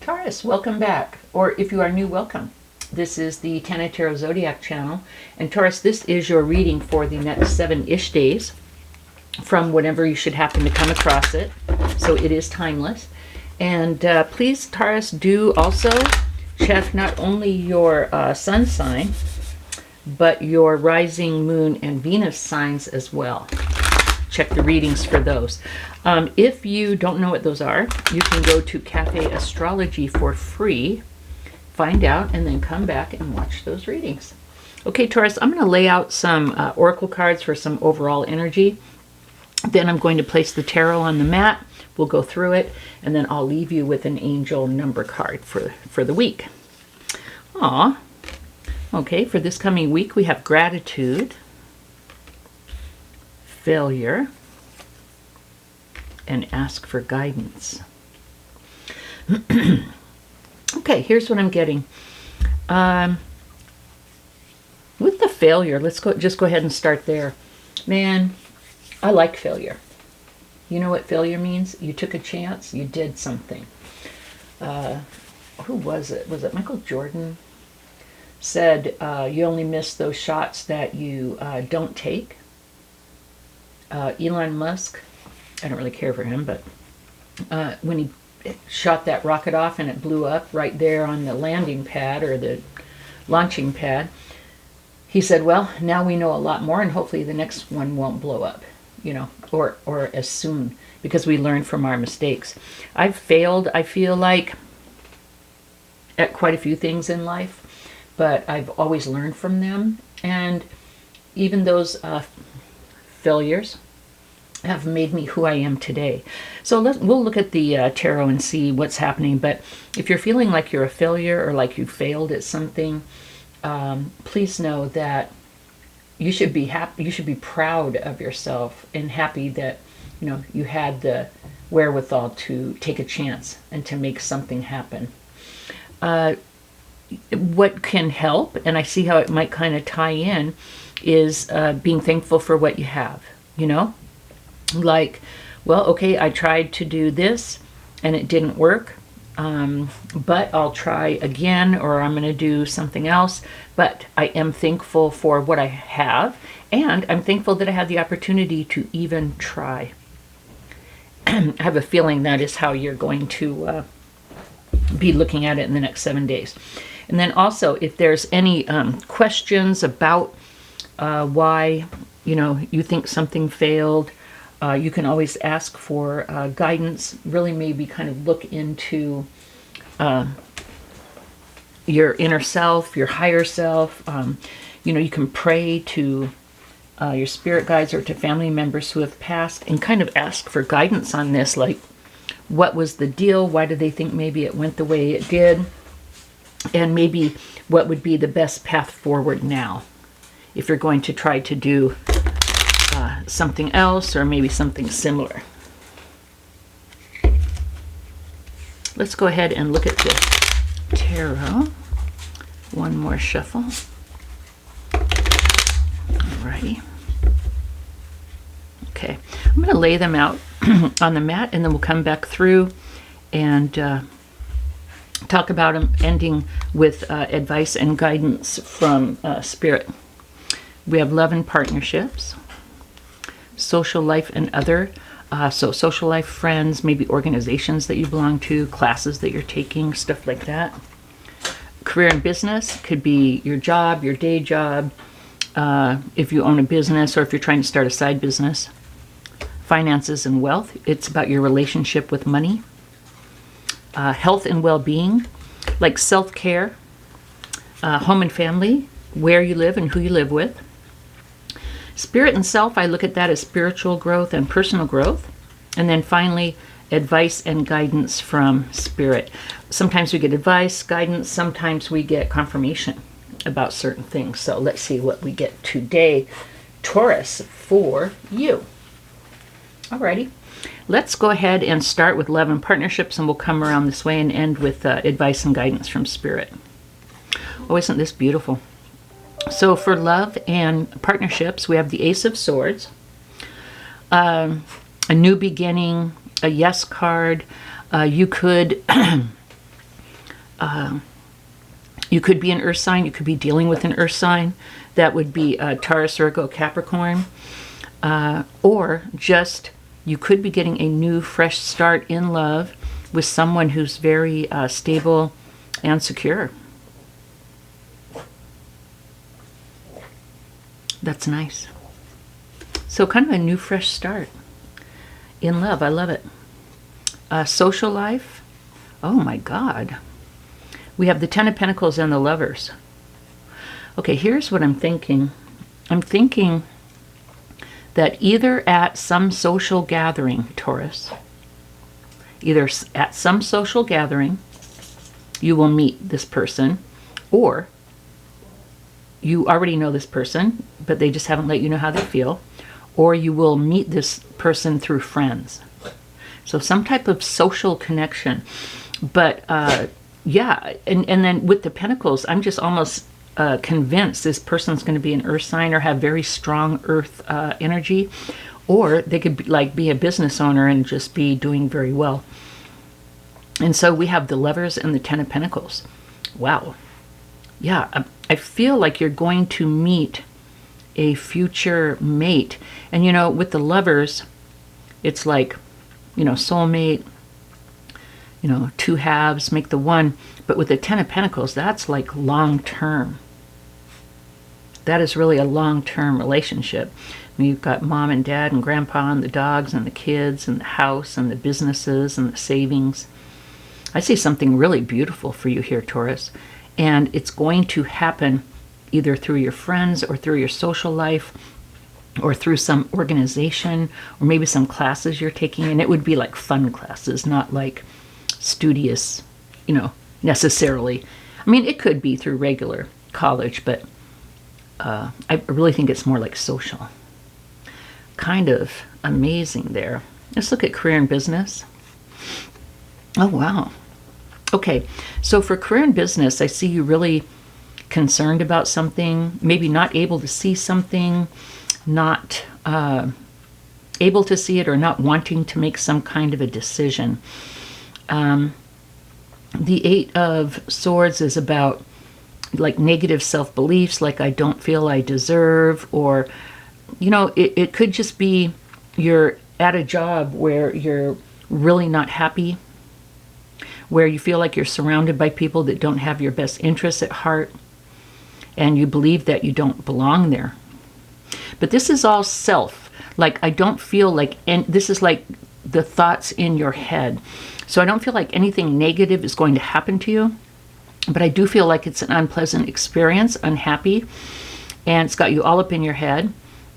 Taurus, welcome back. Or if you are new, welcome. This is the Tana Tarot Zodiac channel. And Taurus, this is your reading for the next 7-ish days from whenever you should happen to come across it. So it is timeless. And please, Taurus, do also check not only your sun sign, but your rising, moon, and Venus signs as well. Check the readings for those. If you don't know what those are, you can go to Cafe Astrology for free, find out, and then come back and watch those readings. Okay, Taurus, I'm going to lay out some oracle cards for some overall energy. Then I'm going to place the tarot on the mat. We'll go through it, and then I'll leave you with an angel number card for the week. Aw. Okay, for this coming week, we have gratitude, failure, and ask for guidance. Okay, here's what I'm getting. With the failure, let's just go ahead and start there. Man, I like failure. You know what failure means? You took a chance, you did something. Who was it? Was it Michael Jordan? Said you only miss those shots that you don't take. Elon Musk, I don't really care for him, but when he shot that rocket off and it blew up right there on the landing pad or the launching pad, he said, well, now we know a lot more, and hopefully the next one won't blow up, you know, or as soon, because we learn from our mistakes. I've failed, I feel like, at quite a few things in life, but I've always learned from them, and even those failures have made me who I am today. So we'll look at the tarot and see what's happening. But if you're feeling like you're a failure or like you failed at something, please know that you should be happy. You should be proud of yourself and happy that you had the wherewithal to take a chance and to make something happen. What can help, and I see how it might kind of tie in, is being thankful for what you have. Like, well, okay, I tried to do this and it didn't work, but I'll try again, or I'm going to do something else. But I am thankful for what I have, and I'm thankful that I had the opportunity to even try. I have a feeling that is how you're going to be looking at it in the next 7 days. And then also, if there's any questions about why you think something failed, you can always ask for guidance. Really, maybe kind of look into your inner self, your higher self. You can pray to your spirit guides or to family members who have passed, and kind of ask for guidance on this. Like, what was the deal? Why do they think maybe it went the way it did? And maybe what would be the best path forward now, if you're going to try to do something else or maybe something similar. Let's go ahead and look at the tarot. One more shuffle. Alrighty. Okay, I'm going to lay them out on the mat, and then we'll come back through and talk about them, ending with advice and guidance from Spirit. We have love and partnerships, social life and other. So social life, friends, maybe organizations that you belong to, classes that you're taking, stuff like that. Career and business could be your job, your day job, if you own a business or if you're trying to start a side business. Finances and wealth, it's about your relationship with money. Health and well-being, like self-care. Home and family, where you live and who you live with. Spirit and self, I look at that as spiritual growth and personal growth. And then finally, advice and guidance from Spirit. Sometimes we get advice, guidance, sometimes we get confirmation about certain things. So let's see what we get today, Taurus, for you. Alrighty, let's go ahead and start with love and partnerships, and we'll come around this way and end with advice and guidance from Spirit. Oh, isn't this beautiful? So for love and partnerships, we have the Ace of Swords, a new beginning, a yes card. You could You could be an earth sign. You could be dealing with an earth sign. That would be Taurus, Virgo, Capricorn. Or just you could be getting a new, fresh start in love with someone who's very stable and secure. That's nice. So kind of a new, fresh start in love. I love it. Social life. Oh my God. We have the Ten of Pentacles and the Lovers. Okay, here's what I'm thinking. I'm thinking that either at some social gathering, Taurus, either at some social gathering, you will meet this person, or you already know this person, but they just haven't let you know how they feel, or you will meet this person through friends. So some type of social connection. But yeah, and then with the Pentacles, I'm just almost convinced this person's going to be an earth sign or have very strong earth energy, or they could be a business owner and just be doing very well. And so we have the Lovers and the Ten of Pentacles. Wow. Yeah, I feel like you're going to meet a future mate. And you know, with the Lovers, it's like, you know, soulmate, you know, two halves make the one. But with the Ten of Pentacles, that's like long term. That is really a long-term relationship. I mean, you've got mom and dad and grandpa and the dogs and the kids and the house and the businesses and the savings. I see something really beautiful for you here, Taurus. And it's going to happen either through your friends or through your social life or through some organization or maybe some classes you're taking. And it would be like fun classes, not like studious, you know, necessarily. I mean, it could be through regular college, but I really think it's more like social. Kind of amazing there. Let's look at career and business. Oh, wow. Okay, so for career and business, I see you really concerned about something, maybe not able to see something, not able to see it, or not wanting to make some kind of a decision. The Eight of Swords is about like negative self-beliefs, like I don't feel I deserve, or, you know, it could just be you're at a job where you're really not happy, where you feel like you're surrounded by people that don't have your best interests at heart, and you believe that you don't belong there. But this is all self. Like, I don't feel like, and this is like the thoughts in your head. So I don't feel like anything negative is going to happen to you, but I do feel like it's an unpleasant experience, unhappy, and it's got you all up in your head,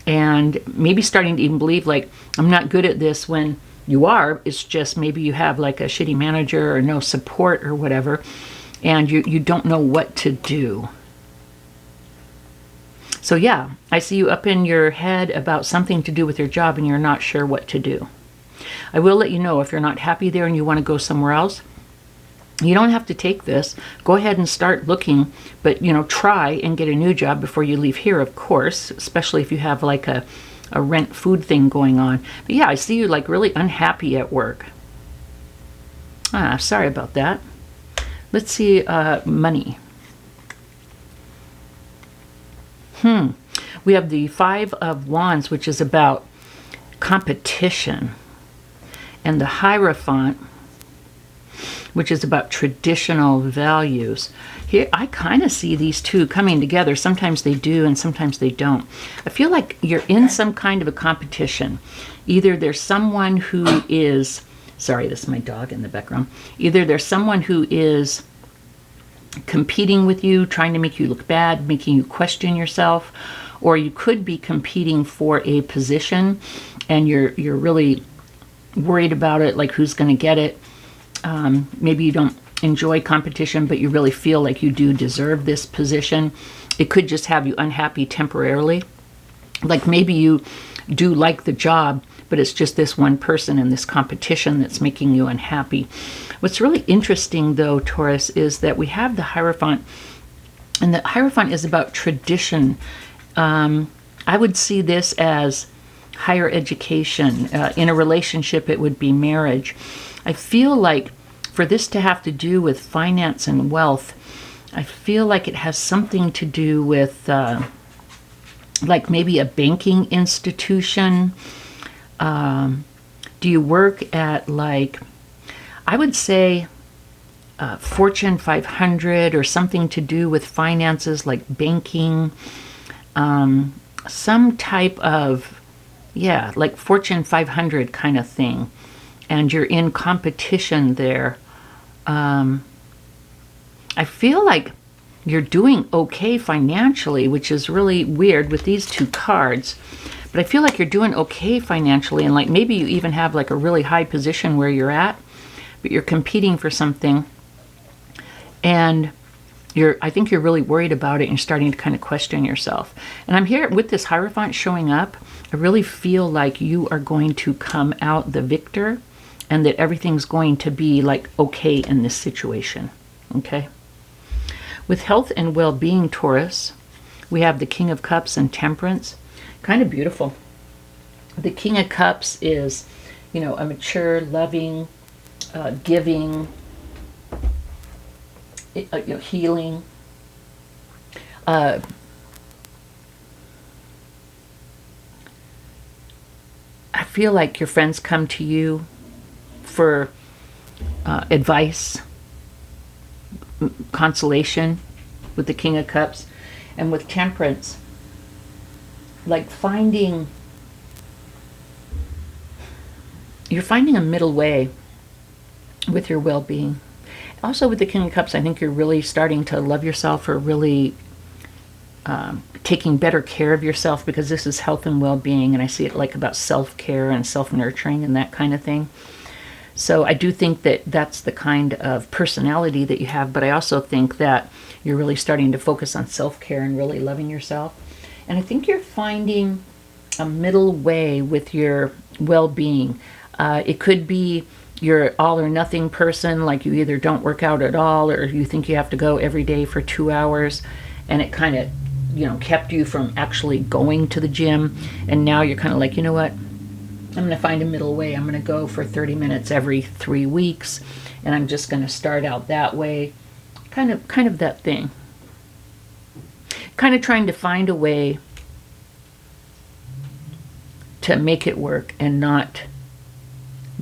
and maybe starting to even believe like, I'm not good at this, when you are. It's just maybe you have like a shitty manager or no support or whatever, and you don't know what to do. So yeah, I see you up in your head about something to do with your job and you're not sure what to do. I will let you know if you're not happy there and you want to go somewhere else. You don't have to take this. Go ahead and start looking, but, you know, try and get a new job before you leave here, of course, especially if you have like a rent food thing going on. But yeah, I see you like really unhappy at work. Sorry about that. Let's see, money. We have the Five of Wands, which is about competition, and the Hierophant, which is about traditional values. Here, I kind of see these two coming together. Sometimes they do and sometimes they don't. I feel like you're in some kind of a competition. Either there's someone who is, sorry, this is my dog in the background. Either there's someone who is competing with you, trying to make you look bad, making you question yourself, or you could be competing for a position and you're really worried about it, like who's going to get it. Maybe you don't enjoy competition, but you really feel like you do deserve this position. It could just have you unhappy temporarily. Like maybe you do like the job, but it's just this one person in this competition that's making you unhappy. What's really interesting, though, Taurus, is that we have the Hierophant, and the Hierophant is about tradition. I would see this as higher education. In a relationship, it would be marriage. I feel like for for this to have to do with finance and wealth, I feel like it has something to do with like maybe a banking institution. Do you work at, like, I would say Fortune 500 or something to do with finances, like banking, some type of, yeah, like Fortune 500 kind of thing. And you're in competition there. I feel like you're doing okay financially, which is really weird with these two cards. But I feel like you're doing okay financially, and like maybe you even have like a really high position where you're at, but you're competing for something. And I think you're really worried about it and you're starting to kind of question yourself. And I'm here with this Hierophant showing up. I really feel like you are going to come out the victor and that everything's going to be like okay in this situation. Okay. With health and well-being, Taurus, we have the King of Cups and Temperance. Kind of beautiful. The King of Cups is, you know, a mature, loving, giving, you know, healing. I feel like your friends come to you for advice, consolation with the King of Cups. And with Temperance, like you're finding a middle way with your well-being. Also with the King of Cups, I think you're really starting to love yourself, or really taking better care of yourself, because this is health and well-being, and I see it like about self-care and self-nurturing and that kind of thing. So I do think that that's the kind of personality that you have, but I also think that you're really starting to focus on self-care and really loving yourself. And I think you're finding a middle way with your well-being. It could be you're all or nothing person, like you either don't work out at all or you think you have to go every day for 2 hours, and it kind of, you know, kept you from actually going to the gym. And now you're kind of like, you know what? I'm going to find a middle way. I'm going to go for 30 minutes every 3 weeks, and I'm just going to start out that way. Kind of that thing. Kind of trying to find a way to make it work and not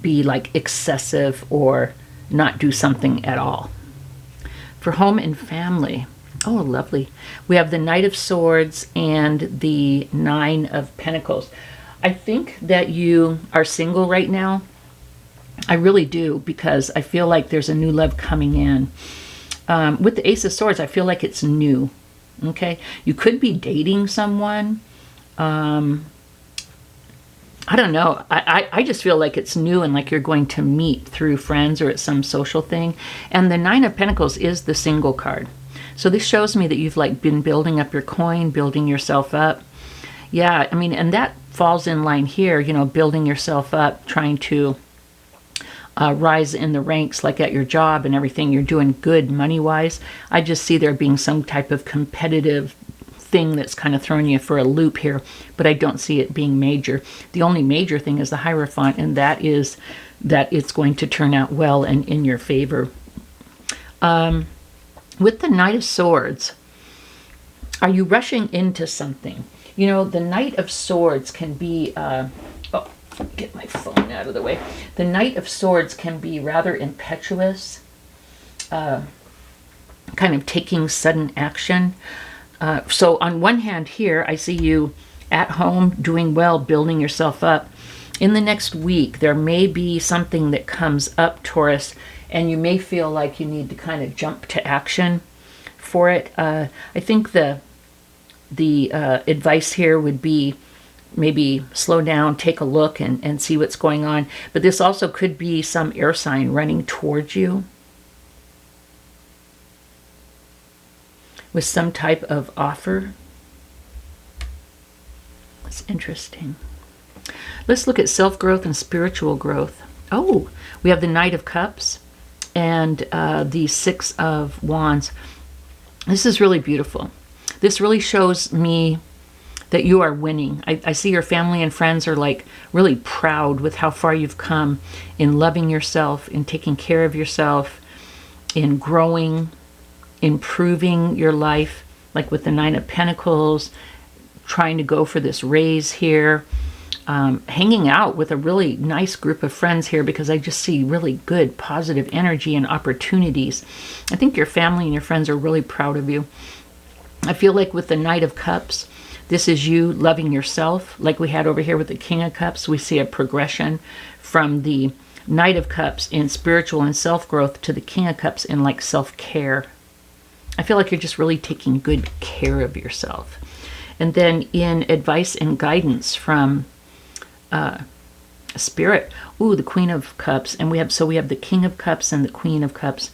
be like excessive or not do something at all. For home and family, oh, lovely. We have the Knight of Swords and the Nine of Pentacles. I think that you are single right now. I really do, because I feel like there's a new love coming in. With the Ace of Swords, I feel like it's new. Okay, you could be dating someone. I don't know. I just feel like it's new, and like you're going to meet through friends or at some social thing. And the Nine of Pentacles is the single card. So this shows me that you've like been building up your coin, building yourself up. Yeah, I mean, and that falls in line here, you know, building yourself up, trying to rise in the ranks, like at your job and everything. You're doing good money-wise. I just see there being some type of competitive thing that's kind of throwing you for a loop here, but I don't see it being major. The only major thing is the Hierophant, and that is that it's going to turn out well and in your favor. With the Knight of Swords, are you rushing into something? You know, the Knight of Swords can be, get my phone out of the way. The Knight of Swords can be rather impetuous, kind of taking sudden action. So on one hand here, I see you at home, doing well, building yourself up. In the next week, there may be something that comes up, Taurus, and you may feel like you need to kind of jump to action for it. I think the advice here would be maybe slow down, take a look, and see what's going on. But this also could be some air sign running towards you with some type of offer. That's interesting. Let's look at self-growth and spiritual growth. Oh, we have the Knight of Cups and the Six of Wands. This is really beautiful. This really shows me that you are winning. I see your family and friends are like really proud with how far you've come in loving yourself, in taking care of yourself, in growing, improving your life, like with the Nine of Pentacles, trying to go for this raise here, hanging out with a really nice group of friends here, because I just see really good positive energy and opportunities. I think your family and your friends are really proud of you. I feel like with the Knight of Cups, this is you loving yourself. Like we had over here with the King of Cups, we see a progression from the Knight of Cups in spiritual and self-growth to the King of Cups in like self-care. I feel like you're just really taking good care of yourself. And then in advice and guidance from Spirit, ooh, the Queen of Cups, and we have the King of Cups and the Queen of Cups.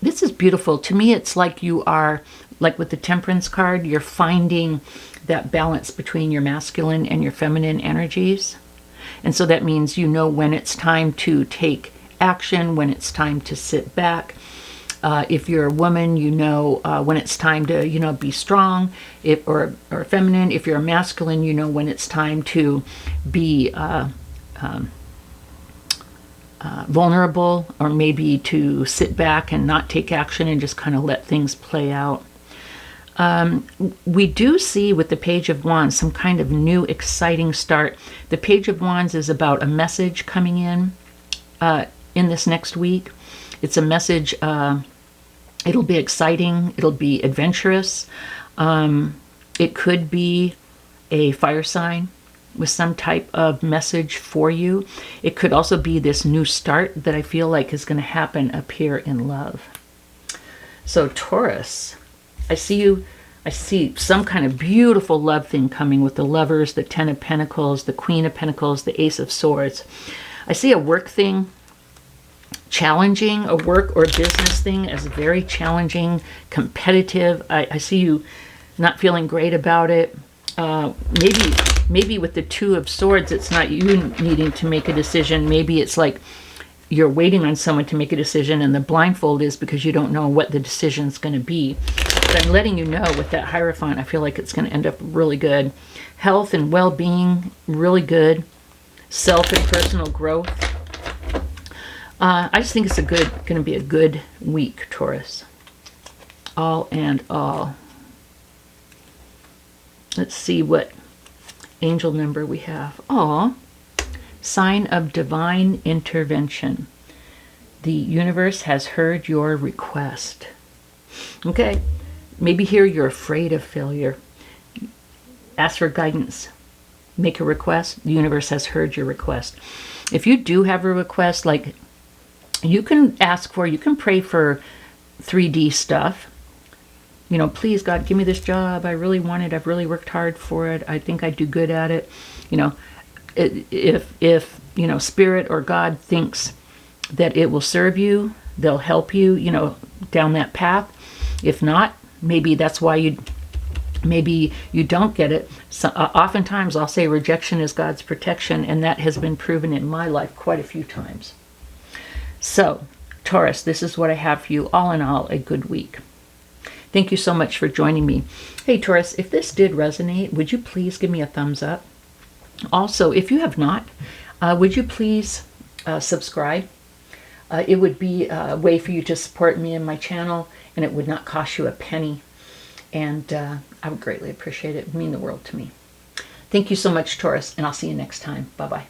This is beautiful. To me, it's like you are, like with the Temperance card, you're finding that balance between your masculine and your feminine energies. And so that means you know when it's time to take action, when it's time to sit back. If you're a woman, you know when it's time to, you know, be strong, or feminine. If you're a masculine, you know when it's time to be vulnerable, or maybe to sit back and not take action and just kind of let things play out. We do see with the Page of Wands some kind of new exciting start. The Page of Wands is about a message coming in this next week. It's a message, it'll be exciting, it'll be adventurous. It could be a fire sign with some type of message for you. It could also be this new start that I feel like is going to happen up here in love. So Taurus, I see some kind of beautiful love thing coming with the Lovers, the Ten of Pentacles, the Queen of Pentacles, the Ace of Swords. I see a work thing, challenging, a work or business thing as very challenging, competitive. I see you not feeling great about it. Maybe with the Two of Swords, it's not you needing to make a decision. Maybe it's like you're waiting on someone to make a decision, and the blindfold is because you don't know what the decision's going to be. But I'm letting you know with that Hierophant, I feel like it's going to end up really good. Health and well-being, really good. Self and personal growth. I just think it's going to be a good week, Taurus. All and all. Let's see what angel number we have. Aw, sign of divine intervention. The universe has heard your request. Okay, maybe here you're afraid of failure. Ask for guidance. Make a request. The universe has heard your request. If you do have a request, like you can pray for 3D stuff. You know, please God, give me this job. I really want it. I've really worked hard for it. I think I do good at it. You know, if you know, Spirit or God thinks that it will serve you, they'll help you, you know, down that path. If not, maybe that's why maybe you don't get it. So, oftentimes I'll say rejection is God's protection, and that has been proven in my life quite a few times. So, Taurus, this is what I have for you. All in all, a good week. Thank you so much for joining me. Hey, Taurus, if this did resonate, would you please give me a thumbs up? Also, if you have not, would you please subscribe? It would be a way for you to support me and my channel, and it would not cost you a penny. And I would greatly appreciate it. It would mean the world to me. Thank you so much, Taurus, and I'll see you next time. Bye-bye.